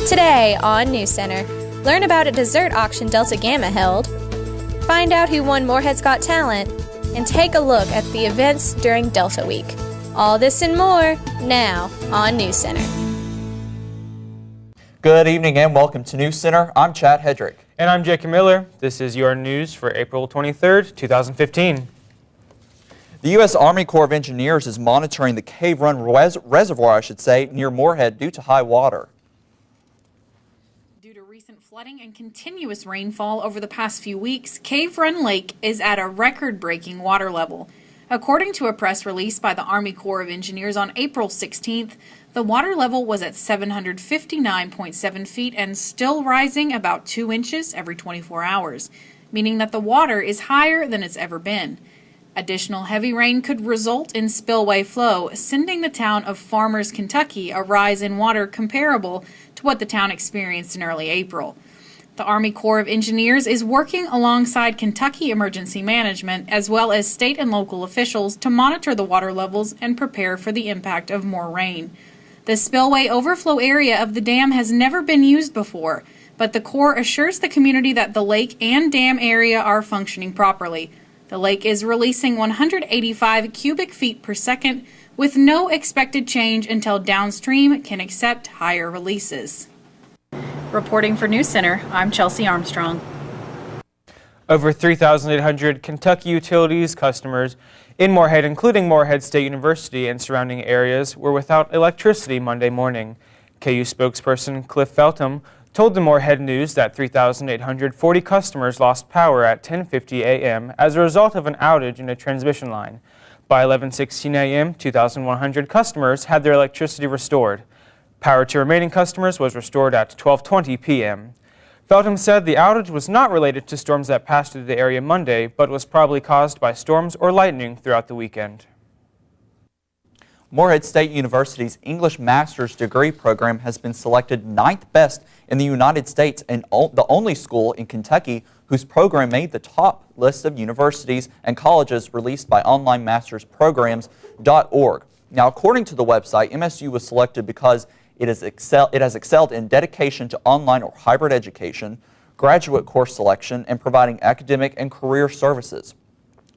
Today on NewsCenter, learn about a dessert auction Delta Gamma held, find out who won Morehead's Got Talent, and take a look at the events during Delta Week. All this and more now on NewsCenter. Good evening and welcome to NewsCenter. I'm Chad Hedrick. And I'm Jacob Miller. This is your news for April 23rd, 2015. The U.S. Army Corps of Engineers is monitoring the Cave Run Reservoir, near Morehead due to high water. Due to recent flooding and continuous rainfall over the past few weeks, Cave Run Lake is at a record-breaking water level. According to a press release by the Army Corps of Engineers on April 16th, the water level was at 759.7 feet and still rising about 2 inches every 24 hours, meaning that the water is higher than it's ever been. Additional heavy rain could result in spillway flow, sending the town of Farmers, Kentucky, a rise in water comparable to what the town experienced in early April. The Army Corps of Engineers is working alongside Kentucky Emergency Management as well as state and local officials to monitor the water levels and prepare for the impact of more rain. The spillway overflow area of the dam has never been used before, but the Corps assures the community that the lake and dam area are functioning properly. The lake is releasing 185 cubic feet per second with no expected change until downstream can accept higher releases. Reporting for NewsCenter, I'm Chelsea Armstrong. Over 3,800 Kentucky Utilities customers in Morehead, including Morehead State University and surrounding areas, were without electricity Monday morning. KU spokesperson Cliff Feltham told the Morehead News that 3,840 customers lost power at 10:50 a.m. as a result of an outage in a transmission line. By 11:16 a.m., 2,100 customers had their electricity restored. Power to remaining customers was restored at 12:20 p.m. Feltham said the outage was not related to storms that passed through the area Monday, but was probably caused by storms or lightning throughout the weekend. Morehead State University's English Master's degree program has been selected 9th best in the United States and the only school in Kentucky whose program made the top list of universities and colleges released by onlineMastersPrograms.org. Now, according to the website, MSU was selected because it has excelled in dedication to online or hybrid education, graduate course selection, and providing academic and career services.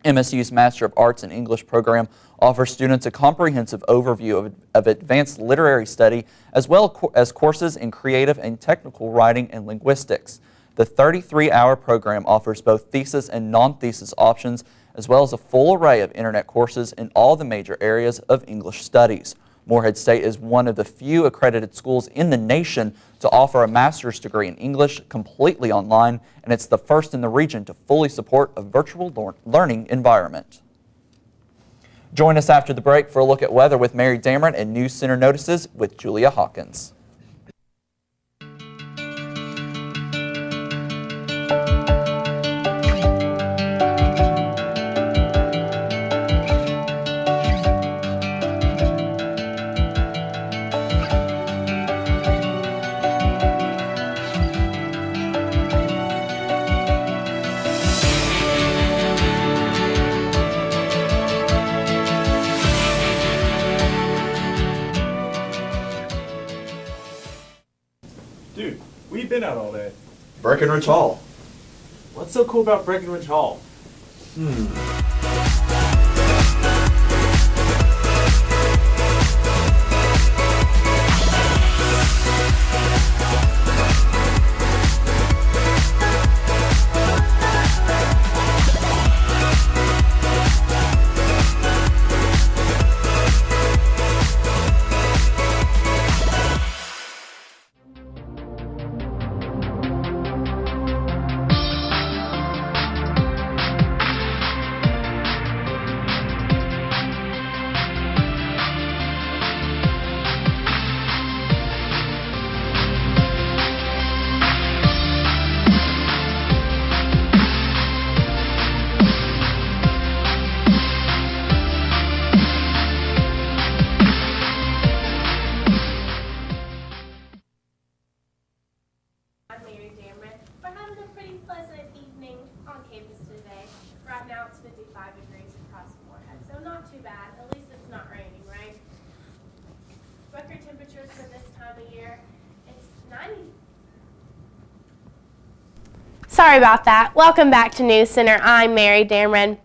MSU's Master of Arts in English program offers students a comprehensive overview of advanced literary study as well as courses in creative and technical writing and linguistics. The 33-hour program offers both thesis and non-thesis options as well as a full array of internet courses in all the major areas of English studies. Morehead State is one of the few accredited schools in the nation to offer a master's degree in English completely online, and it's the first in the region to fully support a virtual learning environment. Join us after the break for a look at weather with Mary Dameron and News Center Notices with Julia Hawkins. Dude, where you been out all day? Breckenridge Hall. What's so cool about Breckenridge Hall? Record temperatures for this time of year, it's Sorry about that. Welcome back to NewsCenter. I'm Mary Dameron.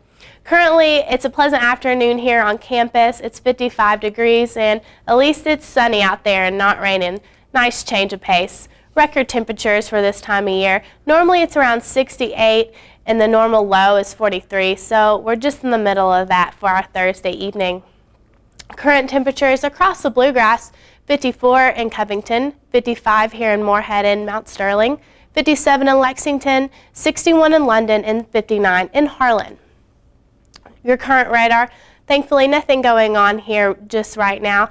Currently, it's a pleasant afternoon here on campus. It's 55 degrees, and at least it's sunny out there and not raining. Nice change of pace. Record temperatures for this time of year. Normally, it's around 68, and the normal low is 43, so we're just in the middle of that for our Thursday evening. Current temperatures across the Bluegrass: 54 in Covington, 55 here in Moorhead and Mount Sterling, 57 in Lexington, 61 in London, and 59 in Harlan. Your current radar, thankfully nothing going on here just right now.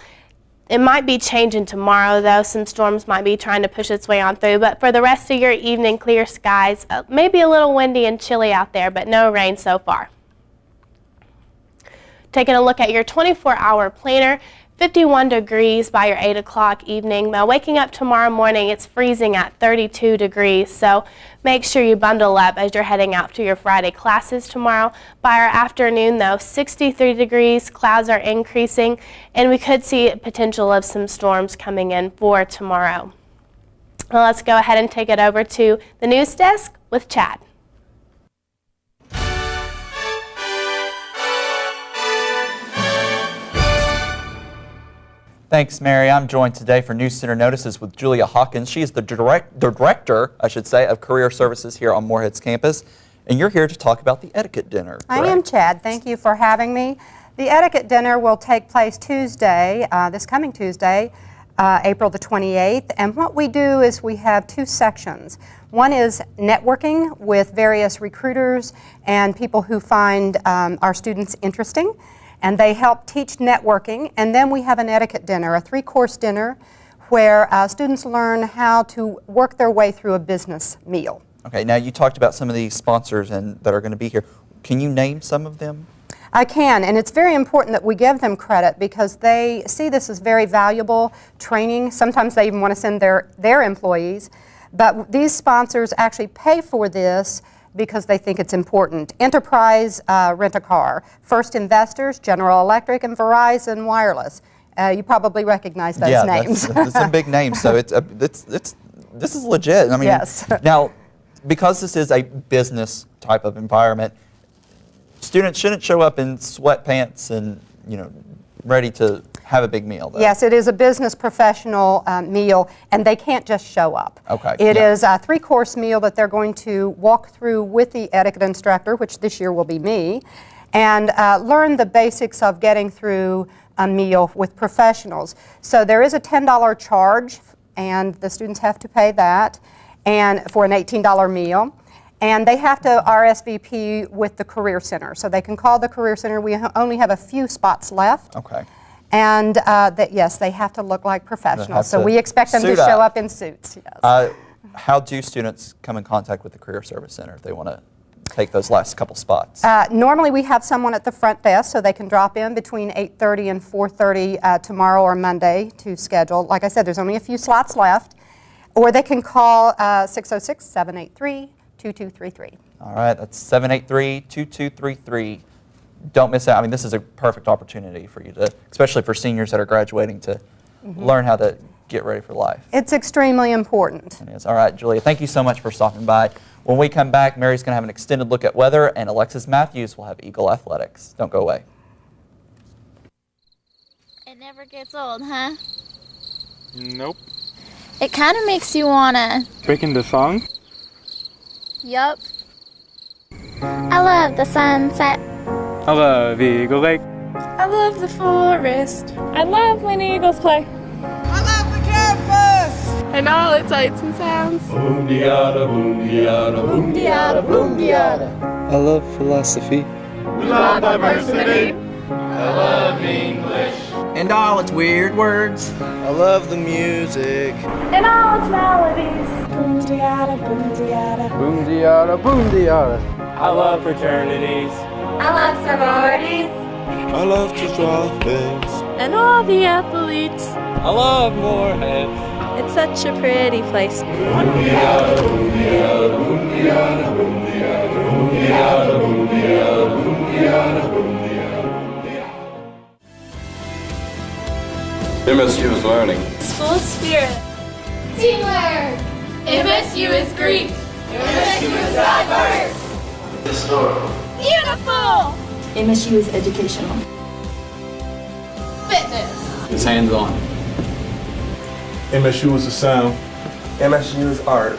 It might be changing tomorrow, though. Some storms might be trying to push its way on through, but for the rest of your evening, clear skies. Maybe a little windy and chilly out there, but no rain so far. Taking a look at your 24-hour planner, 51 degrees by your 8 o'clock evening. Now, waking up tomorrow morning, it's freezing at 32 degrees, so make sure you bundle up as you're heading out to your Friday classes tomorrow. By our afternoon, though, 63 degrees, clouds are increasing, and we could see potential of some storms coming in for tomorrow. Well, let's go ahead and take it over to the news desk with Chad. Thanks, Mary. I'm joined today for NewsCenter Notices with Julia Hawkins. She is the director, of Career Services here on Moorhead's campus, and you're here to talk about the etiquette dinner. I am, Chad. Thank you for having me. The etiquette dinner will take place Tuesday, this coming Tuesday, April the 28th, and what we do is we have two sections. One is networking with various recruiters and people who find our students interesting, and they help teach networking. And then we have an etiquette dinner, a 3-course dinner, where students learn how to work their way through a business meal. Okay, now you talked about some of these sponsors that are going to be here. Can you name some of them? I can, and it's very important that we give them credit because they see this as very valuable training. Sometimes they even want to send their employees, but these sponsors actually pay for this because they think it's important. Enterprise Rent-A-Car, First Investors, General Electric, and Verizon Wireless. You probably recognize those names. That's some big names, so this is legit. I mean, yes. Now, because this is a business type of environment, students shouldn't show up in sweatpants and, ready to have a big meal, though. Yes, it is a business professional meal, and they can't just show up. Okay. It is a 3-course meal that they're going to walk through with the etiquette instructor, which this year will be me, and learn the basics of getting through a meal with professionals. So there is a $10 charge, and the students have to pay that, and for an $18 meal. And they have to RSVP with the Career Center. So they can call the Career Center. We only have a few spots left. Okay. And yes, they have to look like professionals. So we expect them to show up in suits. Yes. How do students come in contact with the Career Service Center if they want to take those last couple spots? Normally we have someone at the front desk so they can drop in between 8:30 and 4:30 tomorrow or Monday to schedule. Like I said, there's only a few slots left. Or they can call 606-783-2233. All right, that's 783-2233. Don't miss out. I mean, this is a perfect opportunity for you to, especially for seniors that are graduating, to learn how to get ready for life. It's extremely important. It is. All right, Julia, thank you so much for stopping by. When we come back, Mary's going to have an extended look at weather, and Alexis Matthews will have Eagle Athletics. Don't go away. It never gets old, huh? Nope. It kind of makes you wanna... Breaking the song? Yup. I love the sunset. I love Eagle Lake. I love the forest. I love when eagles play. I love the campus! And all its lights and sounds. Boom-de-yada, boom-de-yada, boom-de-yada, boom-de-yada. I love philosophy. We love diversity. I love English. And all its weird words. I love the music. And all its melodies. Boom-de-yada, boom-de-yada. Boom-de-yada, boom-de-yada. I love fraternities. I love sororities. I love to draw things. And all the athletes. I love Moorhead. It's such a pretty place. Boom-de-yada, boom-de-yada, boom-de-yada, boom-de-yada, boom-de-yada, boom-de-yada, boom-de-yada, boom-de-yada. MSU is learning. School spirit. Teamwork! MSU is Greek. MSU is diverse. Historical. Beautiful! MSU is educational. Fitness! It's hands-on. MSU is the sound. MSU is art.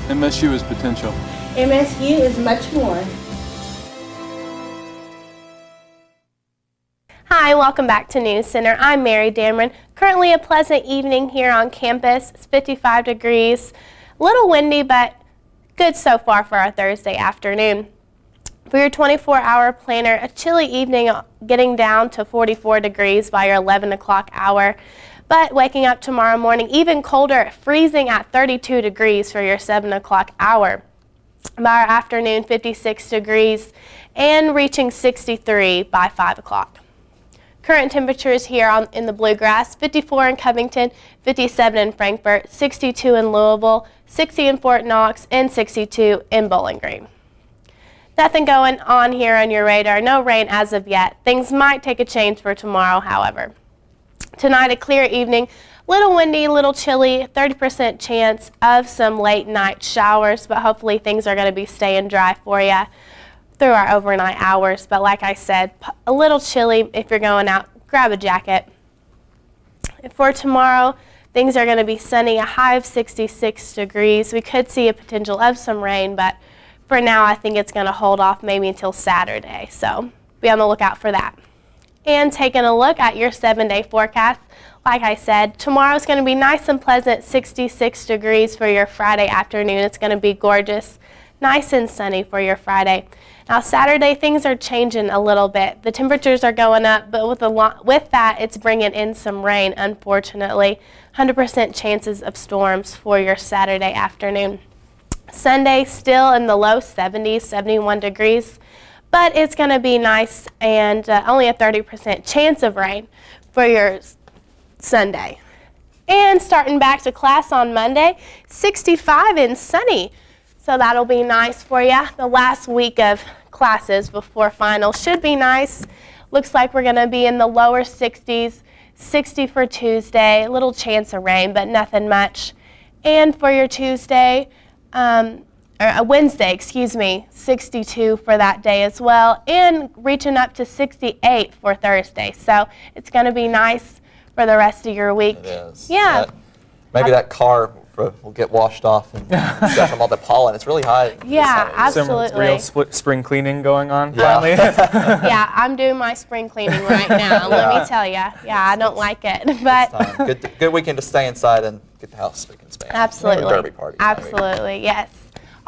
MSU is potential. MSU is much more. Hi, welcome back to News Center. I'm Mary Dameron. Currently a pleasant evening here on campus. It's 55 degrees. A little windy, but good so far for our Thursday afternoon. For your 24-hour planner, a chilly evening getting down to 44 degrees by your 11 o'clock hour. But waking up tomorrow morning even colder, freezing at 32 degrees for your 7 o'clock hour. By our afternoon, 56 degrees and reaching 63 by 5 o'clock. Current temperatures here in the Bluegrass, 54 in Covington, 57 in Frankfort, 62 in Louisville, 60 in Fort Knox, and 62 in Bowling Green. Nothing going on here on your radar, no rain as of yet. Things might take a change for tomorrow, however. Tonight, a clear evening, little windy, little chilly, 30% chance of some late night showers, but hopefully things are going to be staying dry for you through our overnight hours. But like I said, a little chilly. If you're going out, grab a jacket. For tomorrow, things are going to be sunny, a high of 66 degrees. We could see a potential of some rain, but for now I think it's going to hold off maybe until Saturday. So be on the lookout for that. And taking a look at your 7-day forecast, like I said, tomorrow's going to be nice and pleasant, 66 degrees for your Friday afternoon. It's going to be gorgeous, nice and sunny for your Friday. Now Saturday, things are changing a little bit. The temperatures are going up, but with that, it's bringing in some rain, unfortunately. 100% chances of storms for your Saturday afternoon. Sunday, still in the low 70s, 71 degrees, but it's going to be nice and only a 30% chance of rain for your Sunday. And starting back to class on Monday, 65 and sunny. So that'll be nice for you. The last week of classes before finals should be nice. Looks like we're going to be in the lower 60s, 60 for Tuesday, a little chance of rain, but nothing much. And for your Tuesday, Wednesday, 62 for that day as well, and reaching up to 68 for Thursday. So it's going to be nice for the rest of your week. It is. Yeah. Maybe that car will get washed off and stuff from all the pollen. It's really hot. Yeah, absolutely. Some real spring cleaning going on finally. Yeah, I'm doing my spring cleaning right now, let me tell you. Yeah, I don't like it. But good weekend to stay inside and get the house spick and span. Absolutely. Derby party. Absolutely, yes.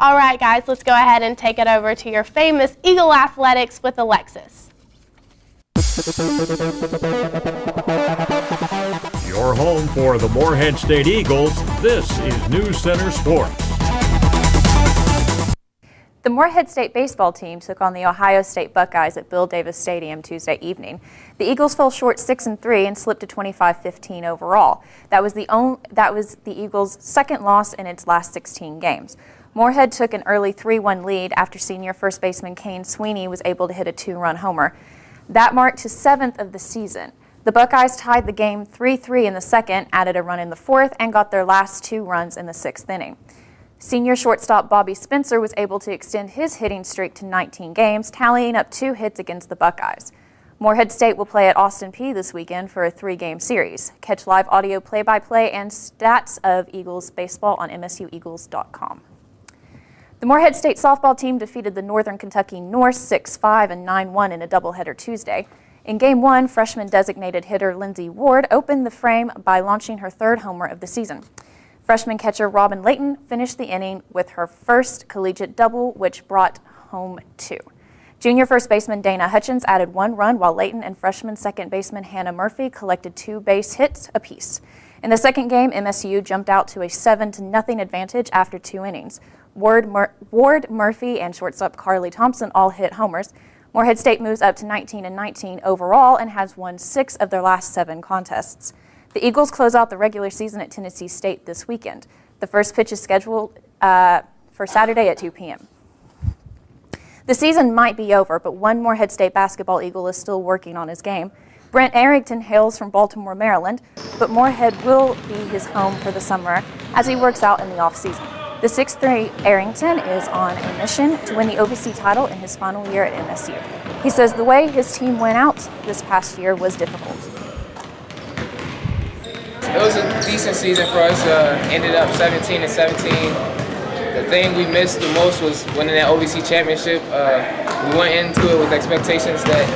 All right, guys, let's go ahead and take it over to your famous Eagle Athletics with Alexis. Your home for the Morehead State Eagles, this is NewsCenter Sports. The Morehead State baseball team took on the Ohio State Buckeyes at Bill Davis Stadium Tuesday evening. The Eagles fell short 6-3 and slipped to 25-15 overall. That was the Eagles' second loss in its last 16 games. Morehead took an early 3-1 lead after senior first baseman Kane Sweeney was able to hit a 2-run homer. That marked his 7th of the season. The Buckeyes tied the game 3-3 in the second, added a run in the fourth, and got their last 2 runs in the 6th inning. Senior shortstop Bobby Spencer was able to extend his hitting streak to 19 games, tallying up 2 hits against the Buckeyes. Morehead State will play at Austin Peay this weekend for a 3-game series. Catch live audio play-by-play and stats of Eagles baseball on msueagles.com. The Morehead State softball team defeated the Northern Kentucky Norse 6-5 and 9-1 in a doubleheader Tuesday. In Game 1, freshman designated hitter Lindsey Ward opened the frame by launching her 3rd homer of the season. Freshman catcher Robin Layton finished the inning with her first collegiate double, which brought home 2. Junior first baseman Dana Hutchins added 1 run, while Layton and freshman second baseman Hannah Murphy collected 2 base hits apiece. In the second game, MSU jumped out to a 7-0 advantage after 2 innings. Ward Murphy and shortstop Carly Thompson all hit homers. Morehead State moves up to 19-19 overall and has won 6 of their last 7 contests. The Eagles close out the regular season at Tennessee State this weekend. The first pitch is scheduled for Saturday at 2 p.m. The season might be over, but one Morehead State basketball Eagle is still working on his game. Brent Arrington hails from Baltimore, Maryland, but Moorhead will be his home for the summer as he works out in the off-season. The 6'3" Arrington is on a mission to win the OVC title in his final year at MSU. He says the way his team went out this past year was difficult. It was a decent season for us. Ended up 17-17. The thing we missed the most was winning that OVC championship. We went into it with expectations that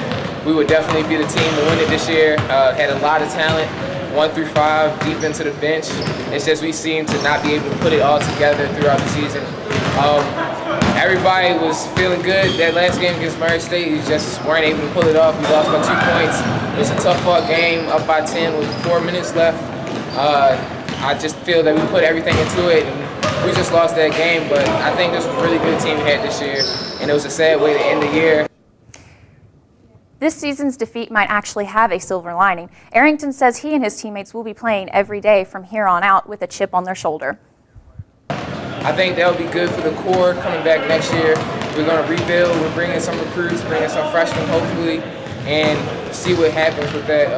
we would definitely be the team to win it this year. Had a lot of talent, 1 through 5, deep into the bench. It's just we seemed to not be able to put it all together throughout the season. Everybody was feeling good. That last game against Murray State, we just weren't able to pull it off. We lost by 2 points. It was a tough-fought game, up by 10 with 4 minutes left. I just feel that we put everything into it, and we just lost that game, but I think this was a really good team we had this year, and it was a sad way to end the year. This season's defeat might actually have a silver lining. Arrington says he and his teammates will be playing every day from here on out with a chip on their shoulder. I think that would be good for the core coming back next year. We're going to rebuild. We're bringing some recruits, bringing some freshmen hopefully, and see what happens with that.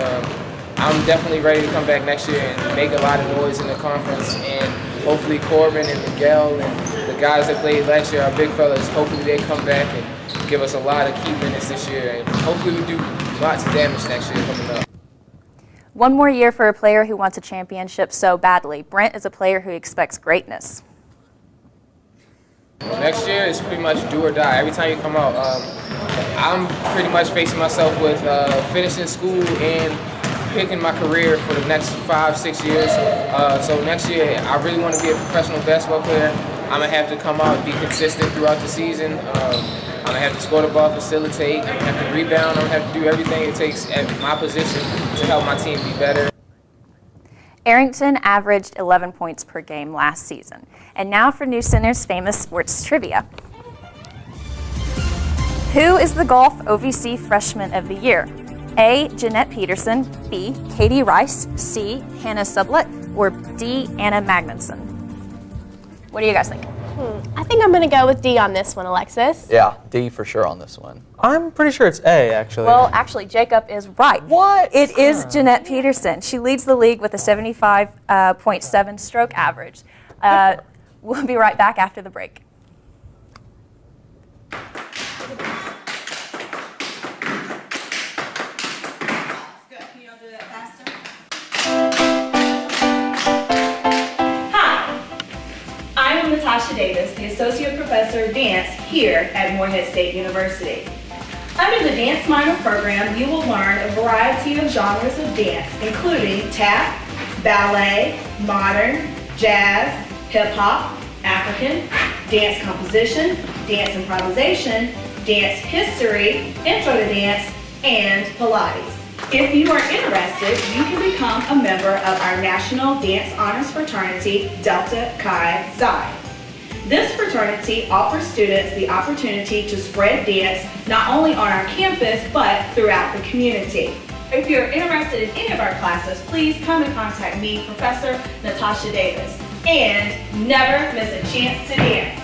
I'm definitely ready to come back next year and make a lot of noise in the conference, and hopefully Corbin and Miguel and the guys that played last year, our big fellas, hopefully they come back and give us a lot of key minutes this year, and hopefully we do lots of damage next year coming up. One more year for a player who wants a championship so badly. Brent is a player who expects greatness. Next year is pretty much do or die. Every time you come out, I'm pretty much facing myself with finishing school and picking my career for the next 5-6 years. So next year, I really want to be a professional basketball player. I'm going to have to come out and be consistent throughout the season. I'm going to have to score the ball, facilitate. I'm going to have to rebound. I'm going to have to do everything it takes at my position to help my team be better. Arrington averaged 11 points per game last season. And now for NewsCenter's famous sports trivia. Who is the Golf OVC Freshman of the Year? A. Jeanette Peterson, B. Katie Rice, C. Hannah Sublett, or D. Anna Magnuson? What do you guys think? I think I'm going to go with D on this one, Alexis. Yeah, D for sure on this one. I'm pretty sure it's A, actually. Well, actually, Jacob is right. What? It is Jeanette Peterson. She leads the league with a 75.7 stroke average. We'll be right back after the break. Natasha Davis, the Associate Professor of Dance here at Moorhead State University. Under the Dance Minor program, you will learn a variety of genres of dance, including tap, ballet, modern, jazz, hip-hop, African, dance composition, dance improvisation, dance history, intro to dance, and Pilates. If you are interested, you can become a member of our National Dance Honors Fraternity, Delta Chi Xi. This fraternity offers students the opportunity to spread dance not only on our campus, but throughout the community. If you're interested in any of our classes, please come and contact me, Professor Natasha Davis. And never miss a chance to dance.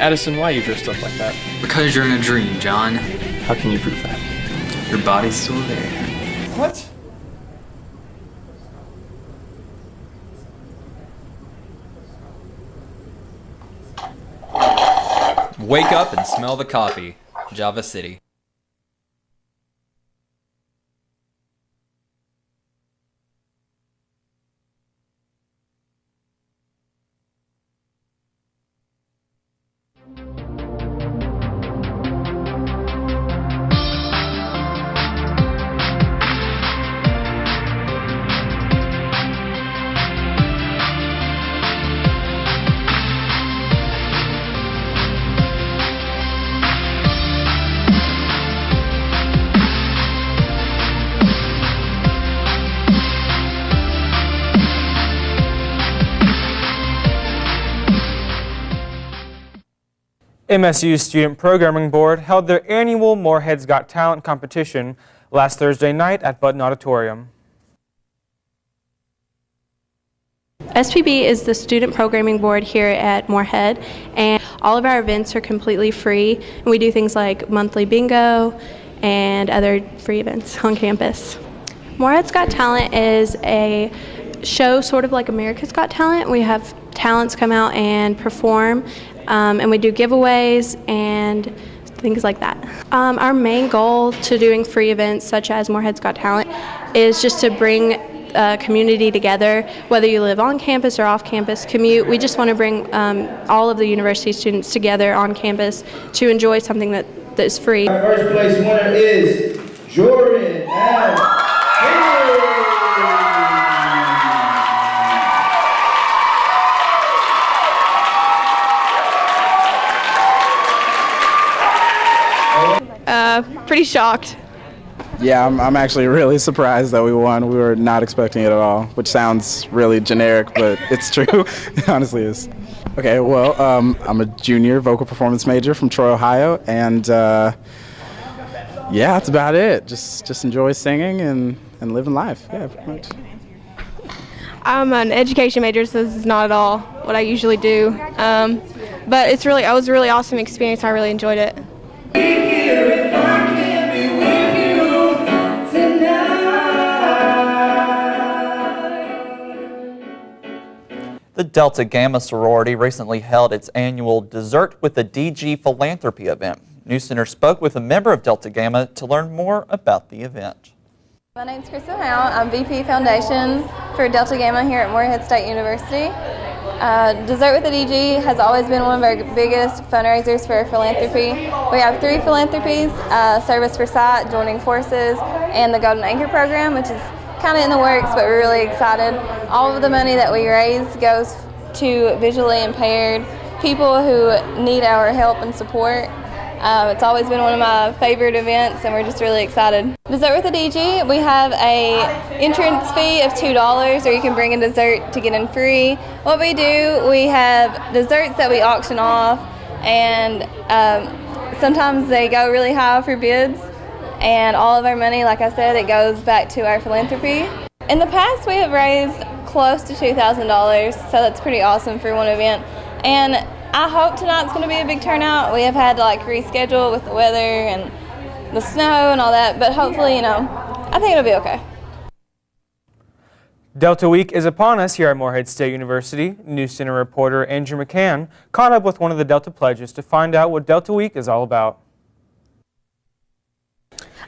Addison, why are you dressed up like that? Because you're in a dream, John. How can you prove that? Your body's still there. What? Wake up and smell the coffee. Java City. MSU's Student Programming Board held their annual Morehead's Got Talent competition last Thursday night at Button Auditorium. SPB is the Student Programming Board here at Morehead, and all of our events are completely free. And we do things like monthly bingo and other free events on campus. Morehead's Got Talent is a show sort of like America's Got Talent. We have talents come out and perform, and we do giveaways and things like that. Our main goal to doing free events such as Morehead's Got Talent is just to bring community together, whether you live on campus or off campus, commute. We just want to bring all of the university students together on campus to enjoy something that is free. Our first place winner is Jordan L. Pretty shocked. Yeah, I'm actually really surprised that we won. We were not expecting it at all, which sounds really generic, but it's true. It honestly is. Okay, well, I'm a junior vocal performance major from Troy, Ohio, and yeah, that's about it. Just enjoy singing and living life. Yeah, pretty much. I'm an education major, so this is not at all what I usually do. But it was a really awesome experience. I really enjoyed it. The Delta Gamma sorority recently held its annual Dessert with the DG philanthropy event. NewsCenter spoke with a member of Delta Gamma to learn more about the event. My name is Crystal Howe. I'm VP Foundation for Delta Gamma here at Morehead State University. Dessert with the DG has always been one of our biggest fundraisers for philanthropy. We have 3 philanthropies, Service for Sight, Joining Forces, and the Golden Anchor Program, which is kind of in the works, but we're really excited. All of the money that we raise goes to visually impaired people who need our help and support. It's always been one of my favorite events, and we're just really excited. Dessert with the DG, we have a entrance fee of $2, or you can bring a dessert to get in free. What we do, we have desserts that we auction off, and sometimes they go really high for bids, and all of our money, like I said, it goes back to our philanthropy. In the past, we have raised close to $2,000, so that's pretty awesome for one event. And I hope tonight's going to be a big turnout. We have had to reschedule with the weather and the snow and all that, but hopefully, I think it'll be okay. Delta Week is upon us here at Morehead State University. NewsCenter reporter Andrew McCann caught up with one of the Delta pledges to find out what Delta Week is all about.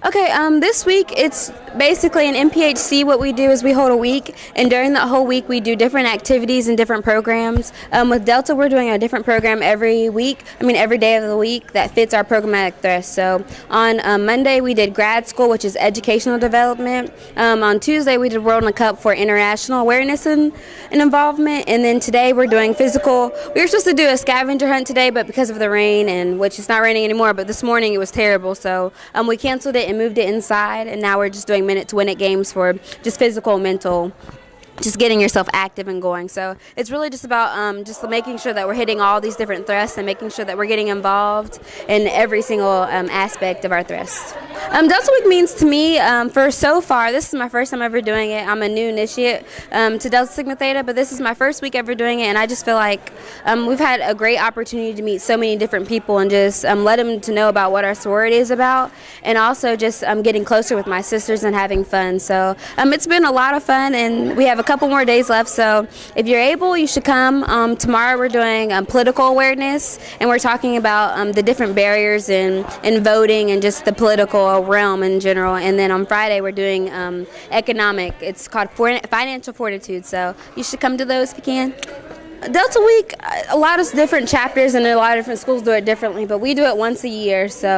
Okay, this week it's basically an MPHC. What we do is we hold a week, and during that whole week we do different activities and different programs. With Delta, we're doing a different program every day of the week that fits our programmatic thrust. So on Monday we did grad school, which is educational development. On Tuesday we did World in a Cup for international awareness and involvement, and then today we're doing physical. We were supposed to do a scavenger hunt today, but because of the rain, and which it's not raining anymore, but this morning it was terrible, so we canceled it and moved it inside, and now we're just doing minute to win it games for just physical, mental, just getting yourself active and going. So it's really just about just making sure that we're hitting all these different thrusts and making sure that we're getting involved in every single aspect of our thrusts. Delta Week means to me, for so far, this is my first time ever doing it. I'm a new initiate to Delta Sigma Theta, but this is my first week ever doing it, and I just feel like we've had a great opportunity to meet so many different people and just let them to know about what our sorority is about, and also just getting closer with my sisters and having fun. So it's been a lot of fun, and we have a couple more days left, so if you're able, you should come. Tomorrow we're doing political awareness, and we're talking about the different barriers in voting and just the political realm in general. And then on Friday we're doing economic. It's called financial fortitude, so you should come to those if you can. Delta Week, a lot of different chapters and a lot of different schools do it differently, but we do it once a year. So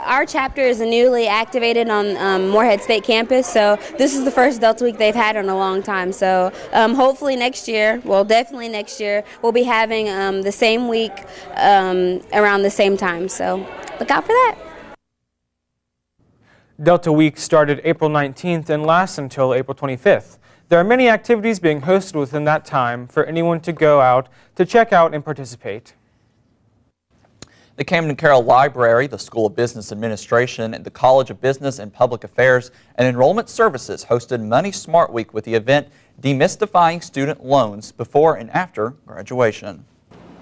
our chapter is newly activated on Morehead State campus, so this is the first Delta Week they've had in a long time. So hopefully definitely next year, we'll be having the same week around the same time. So look out for that. Delta Week started April 19th and lasts until April 25th. There are many activities being hosted within that time for anyone to go out to check out and participate. The Camden Carroll Library, the School of Business Administration, and the College of Business and Public Affairs and Enrollment Services hosted Money Smart Week with the event Demystifying Student Loans Before and After Graduation.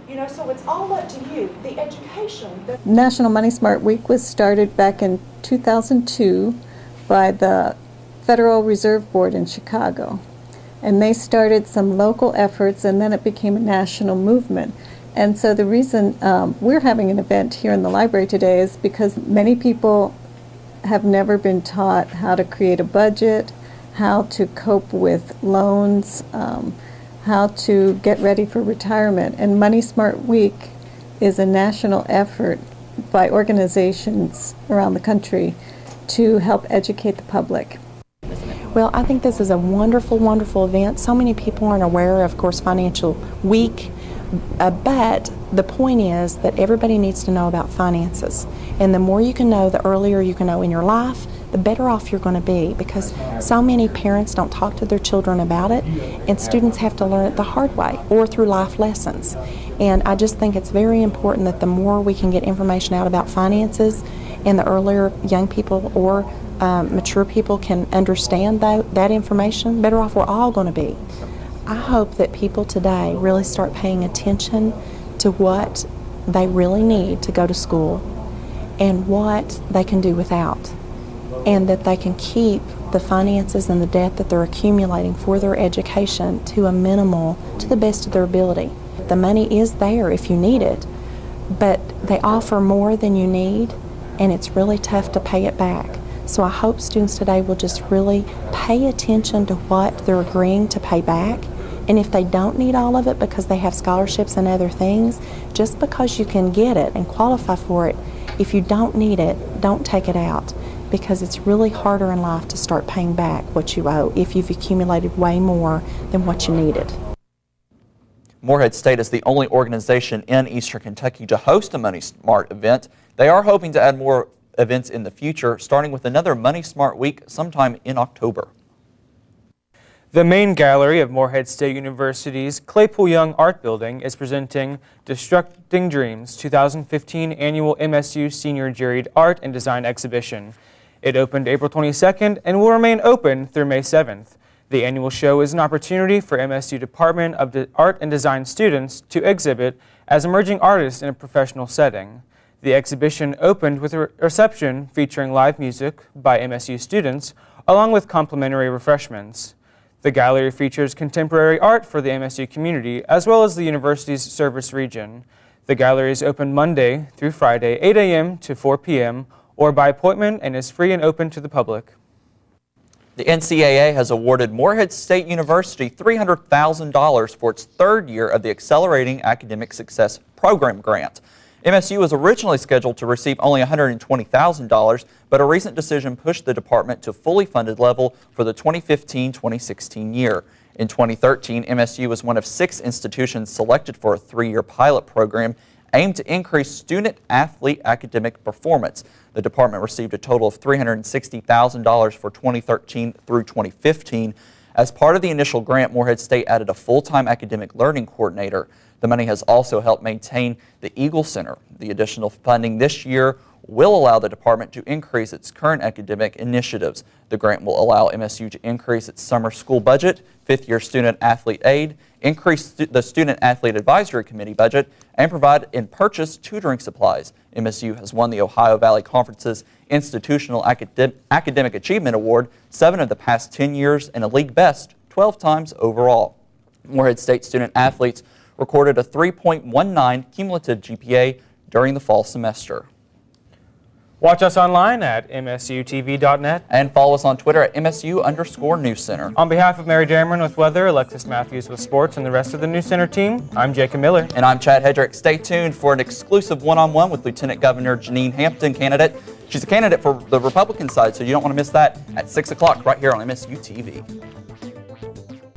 You know, so it's all up to you. The education. National Money Smart Week was started back in 2002 by the Federal Reserve Board in Chicago. And they started some local efforts, and then it became a national movement. And so the reason we're having an event here in the library today is because many people have never been taught how to create a budget, how to cope with loans, how to get ready for retirement. And Money Smart Week is a national effort by organizations around the country to help educate the public. Well, I think this is a wonderful, wonderful event. So many people aren't aware of course, Financial Week. But the point is that everybody needs to know about finances. And the more you can know, the earlier you can know in your life, the better off you're going to be, because so many parents don't talk to their children about it, and students have to learn it the hard way or through life lessons. And I just think it's very important that the more we can get information out about finances, and the earlier young people or mature people can understand that information, better off we're all going to be. I hope that people today really start paying attention to what they really need to go to school and what they can do without, and that they can keep the finances and the debt that they're accumulating for their education to a minimal, to the best of their ability. The money is there if you need it, but they offer more than you need, and it's really tough to pay it back. So I hope students today will just really pay attention to what they're agreeing to pay back. And if they don't need all of it because they have scholarships and other things, just because you can get it and qualify for it, if you don't need it, don't take it out, because it's really harder in life to start paying back what you owe if you've accumulated way more than what you needed. Morehead State is the only organization in Eastern Kentucky to host a Money Smart event. They are hoping to add more events in the future, starting with another Money Smart Week sometime in October. The main gallery of Morehead State University's Claypool Young Art Building is presenting Destructing Dreams 2015 Annual MSU Senior Juried Art and Design Exhibition. It opened April 22nd and will remain open through May 7th. The annual show is an opportunity for MSU Department of Art and Design students to exhibit as emerging artists in a professional setting. The exhibition opened with a reception featuring live music by MSU students, along with complimentary refreshments. The gallery features contemporary art for the MSU community, as well as the university's service region. The gallery is open Monday through Friday, 8 a.m. to 4 p.m., or by appointment, and is free and open to the public. The NCAA has awarded Morehead State University $300,000 for its third year of the Accelerating Academic Success Program grant. MSU was originally scheduled to receive only $120,000, but a recent decision pushed the department to fully funded level for the 2015-2016 year. In 2013, MSU was one of 6 institutions selected for a 3-year pilot program aimed to increase student-athlete academic performance. The department received a total of $360,000 for 2013 through 2015. As part of the initial grant, Morehead State added a full-time academic learning coordinator. The money has also helped maintain the Eagle Center. The additional funding this year will allow the department to increase its current academic initiatives. The grant will allow MSU to increase its summer school budget, 5th-year student-athlete aid, increase the Student-Athlete Advisory Committee budget, and provide and purchase tutoring supplies. MSU has won the Ohio Valley Conference's Institutional Academic Achievement Award 7 of the past 10 years and a league best 12 times overall. Morehead State student-athletes recorded a 3.19 cumulative GPA during the fall semester. Watch us online at msutv.net. And follow us on Twitter at MSU_NewsCenter. On behalf of Mary Dameron with weather, Alexis Matthews with sports, and the rest of the NewsCenter team, I'm Jacob Miller. And I'm Chad Hedrick. Stay tuned for an exclusive one-on-one with Lieutenant Governor Janine Hampton, candidate. She's a candidate for the Republican side, so you don't want to miss that at 6 o'clock right here on MSU TV.